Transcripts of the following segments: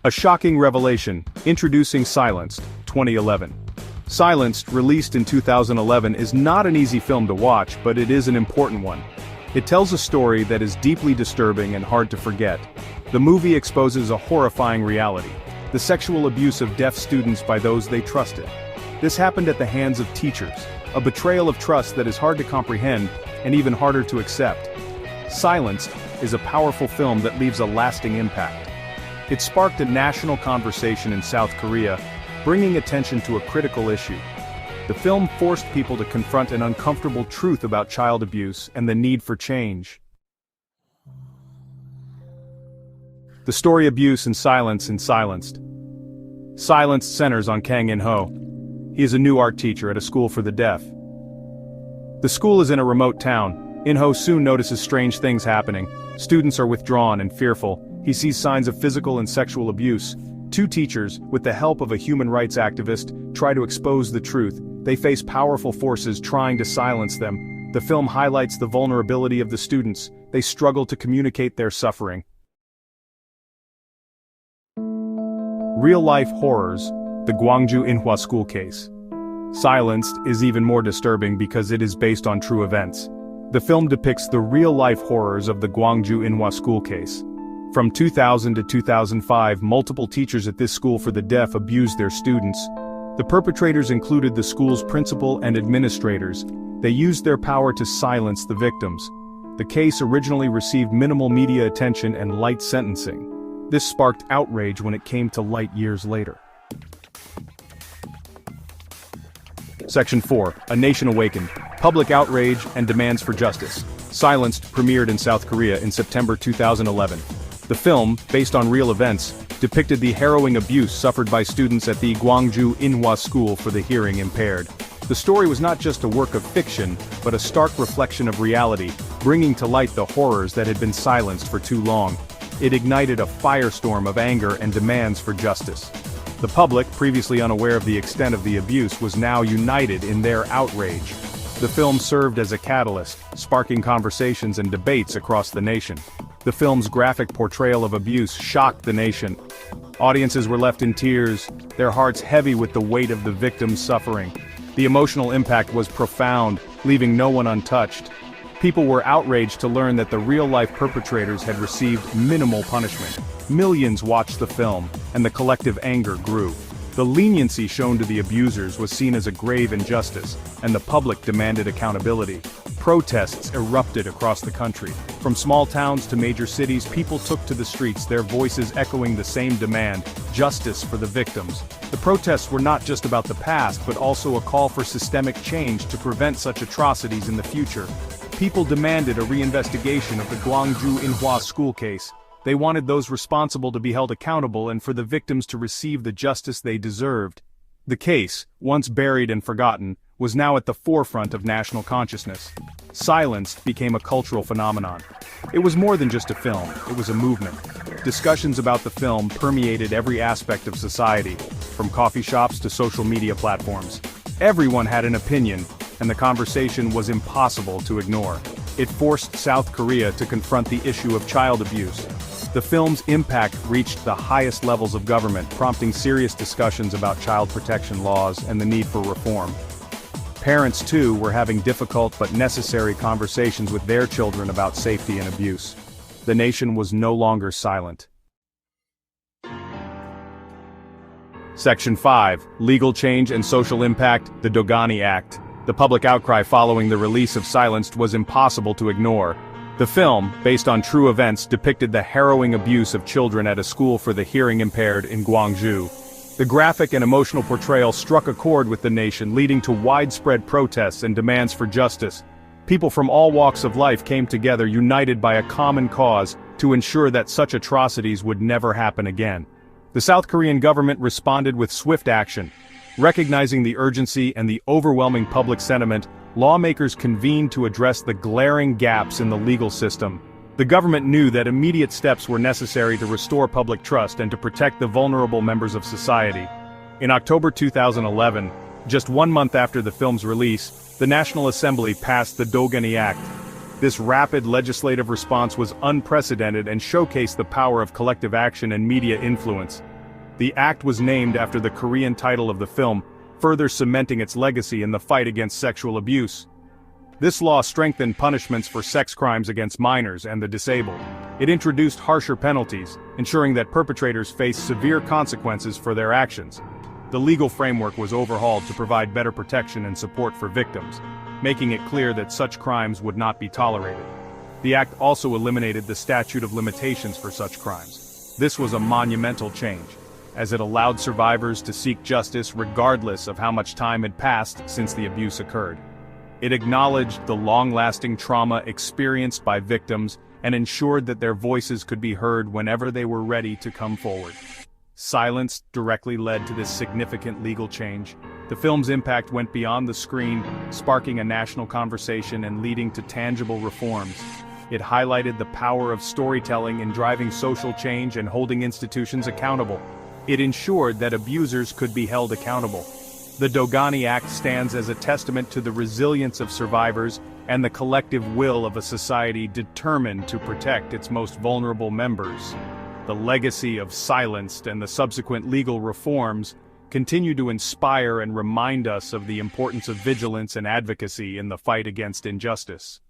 A shocking revelation, introducing Silenced, 2011. Silenced, released in 2011, is not an easy film to watch, but it is an important one. It tells a story that is deeply disturbing and hard to forget. The movie exposes a horrifying reality: the sexual abuse of deaf students by those they trusted. This happened at the hands of teachers, a betrayal of trust that is hard to comprehend and even harder to accept. Silenced is a powerful film that leaves a lasting impact. It sparked a national conversation in South Korea, bringing attention to a critical issue. The film forced people to confront an uncomfortable truth about child abuse and the need for change. The story Abuse and Silence in Silenced. Silenced centers on Kang In-ho. He is a new art teacher at a school for the deaf. The school is in a remote town. In-ho soon notices strange things happening. Students are withdrawn and fearful. He sees signs of physical and sexual abuse. Two teachers, with the help of a human rights activist, try to expose the truth. They face powerful forces trying to silence them. The film highlights the vulnerability of the students. They struggle to communicate their suffering. Real-life horrors, the Gwangju Inhwa school case. Silenced is even more disturbing because it is based on true events. The film depicts the real-life horrors of the Gwangju Inhwa school case. From 2000 to 2005, multiple teachers at this school for the deaf abused their students. The perpetrators included the school's principal and administrators. They used their power to silence the victims. The case originally received minimal media attention and light sentencing. This sparked outrage when it came to light years later. Section 4. A Nation Awakened. Public Outrage and Demands for Justice. Silenced premiered in South Korea in September 2011. The film, based on real events, depicted the harrowing abuse suffered by students at the Gwangju Inhwa School for the Hearing Impaired. The story was not just a work of fiction, but a stark reflection of reality, bringing to light the horrors that had been silenced for too long. It ignited a firestorm of anger and demands for justice. The public, previously unaware of the extent of the abuse, was now united in their outrage. The film served as a catalyst, sparking conversations and debates across the nation. The film's graphic portrayal of abuse shocked the nation. Audiences were left in tears, their hearts heavy with the weight of the victims' suffering. The emotional impact was profound, leaving no one untouched. People were outraged to learn that the real-life perpetrators had received minimal punishment. Millions watched the film, and the collective anger grew. The leniency shown to the abusers was seen as a grave injustice, and the public demanded accountability. Protests erupted across the country. From small towns to major cities, people took to the streets, their voices echoing the same demand: justice for the victims. The protests were not just about the past, but also a call for systemic change to prevent such atrocities in the future. People demanded a reinvestigation of the Gwangju Inhwa school case. They wanted those responsible to be held accountable and for the victims to receive the justice they deserved. The case, once buried and forgotten, was now at the forefront of national consciousness. Silenced became a cultural phenomenon. It was more than just a film, it was a movement. Discussions about the film permeated every aspect of society, from coffee shops to social media platforms. Everyone had an opinion, and the conversation was impossible to ignore. It forced South Korea to confront the issue of child abuse. The film's impact reached the highest levels of government, prompting serious discussions about child protection laws and the need for reform. Parents, too, were having difficult but necessary conversations with their children about safety and abuse. The nation was no longer silent. Section 5. Legal Change and Social Impact, the Dogani Act. The public outcry following the release of Silenced was impossible to ignore. The film, based on true events, depicted the harrowing abuse of children at a school for the hearing impaired in Gwangju. The graphic and emotional portrayal struck a chord with the nation, leading to widespread protests and demands for justice. People from all walks of life came together, united by a common cause, to ensure that such atrocities would never happen again. The South Korean government responded with swift action. Recognizing the urgency and the overwhelming public sentiment, lawmakers convened to address the glaring gaps in the legal system. The government knew that immediate steps were necessary to restore public trust and to protect the vulnerable members of society. In October 2011, just 1 month after the film's release, the National Assembly passed the Dogani Act. This rapid legislative response was unprecedented and showcased the power of collective action and media influence. The act was named after the Korean title of the film, further cementing its legacy in the fight against sexual abuse. This law strengthened punishments for sex crimes against minors and the disabled. It introduced harsher penalties, ensuring that perpetrators face severe consequences for their actions. The legal framework was overhauled to provide better protection and support for victims, making it clear that such crimes would not be tolerated. The act also eliminated the statute of limitations for such crimes. This was a monumental change, as it allowed survivors to seek justice regardless of how much time had passed since the abuse occurred. It acknowledged the long-lasting trauma experienced by victims and ensured that their voices could be heard whenever they were ready to come forward. Silence directly led to this significant legal change. The film's impact went beyond the screen, sparking a national conversation and leading to tangible reforms. It highlighted the power of storytelling in driving social change and holding institutions accountable. It ensured that abusers could be held accountable. The Dogani Act stands as a testament to the resilience of survivors and the collective will of a society determined to protect its most vulnerable members. The legacy of Silenced and the subsequent legal reforms continue to inspire and remind us of the importance of vigilance and advocacy in the fight against injustice.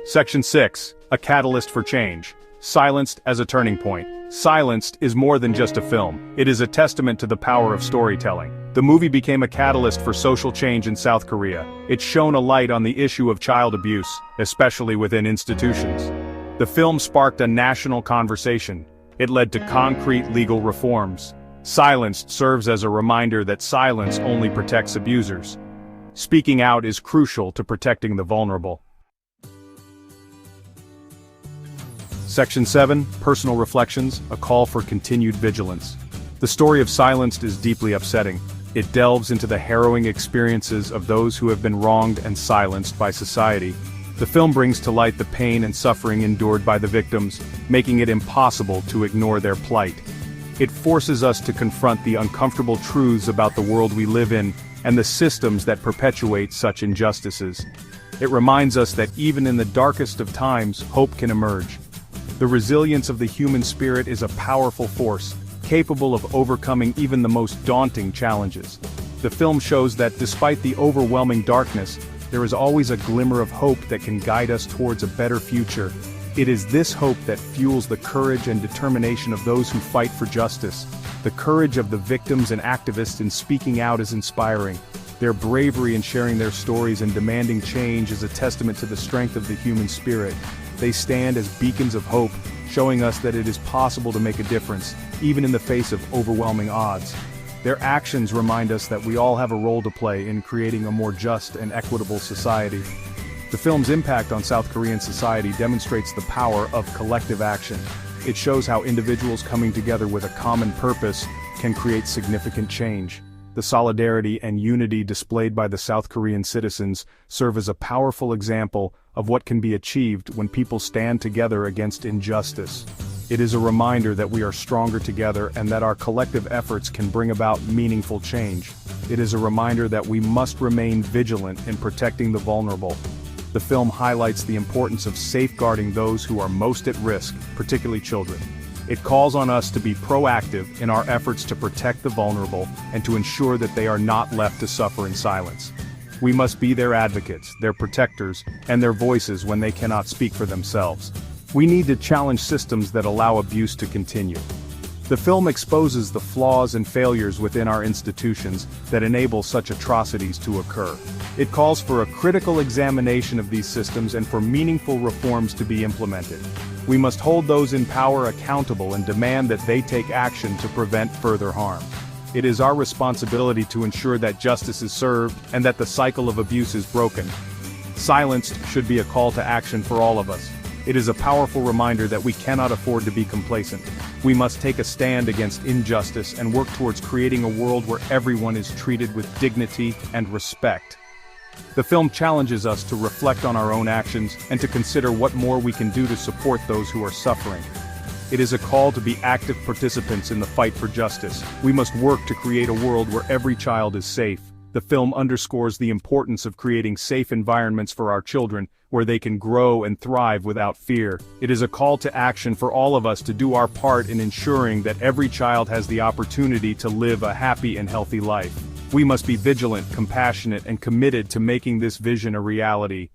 Section 6. A catalyst for change. Silenced as a turning point. Silenced is more than just a film. It is a testament to the power of storytelling. The movie became a catalyst for social change in South Korea. It shone a light on the issue of child abuse, especially within institutions. The film sparked a national conversation. It led to concrete legal reforms. Silenced serves as a reminder that silence only protects abusers. Speaking out is crucial to protecting the vulnerable. Section 7, Personal Reflections, a call for continued vigilance. The story of Silenced is deeply upsetting. It delves into the harrowing experiences of those who have been wronged and silenced by society. The film brings to light the pain and suffering endured by the victims, making it impossible to ignore their plight. It forces us to confront the uncomfortable truths about the world we live in and the systems that perpetuate such injustices. It reminds us that even in the darkest of times, hope can emerge. The resilience of the human spirit is a powerful force, capable of overcoming even the most daunting challenges. The film shows that despite the overwhelming darkness, there is always a glimmer of hope that can guide us towards a better future. It is this hope that fuels the courage and determination of those who fight for justice. The courage of the victims and activists in speaking out is inspiring. Their bravery in sharing their stories and demanding change is a testament to the strength of the human spirit. They stand as beacons of hope, showing us that it is possible to make a difference, even in the face of overwhelming odds. Their actions remind us that we all have a role to play in creating a more just and equitable society. The film's impact on South Korean society demonstrates the power of collective action. It shows how individuals coming together with a common purpose can create significant change. The solidarity and unity displayed by the South Korean citizens serve as a powerful example of what can be achieved when people stand together against injustice. It is a reminder that we are stronger together and that our collective efforts can bring about meaningful change. It is a reminder that we must remain vigilant in protecting the vulnerable. The film highlights the importance of safeguarding those who are most at risk, particularly children. It calls on us to be proactive in our efforts to protect the vulnerable and to ensure that they are not left to suffer in silence. We must be their advocates, their protectors, and their voices when they cannot speak for themselves. We need to challenge systems that allow abuse to continue. The film exposes the flaws and failures within our institutions that enable such atrocities to occur. It calls for a critical examination of these systems and for meaningful reforms to be implemented. We must hold those in power accountable and demand that they take action to prevent further harm. It is our responsibility to ensure that justice is served and that the cycle of abuse is broken. Silenced should be a call to action for all of us. It is a powerful reminder that we cannot afford to be complacent. We must take a stand against injustice and work towards creating a world where everyone is treated with dignity and respect. The film challenges us to reflect on our own actions and to consider what more we can do to support those who are suffering. It is a call to be active participants in the fight for justice. We must work to create a world where every child is safe, The film underscores the importance of creating safe environments for our children, where they can grow and thrive without fear. It is a call to action for all of us to do our part in ensuring that every child has the opportunity to live a happy and healthy life. We must be vigilant, compassionate, and committed to making this vision a reality.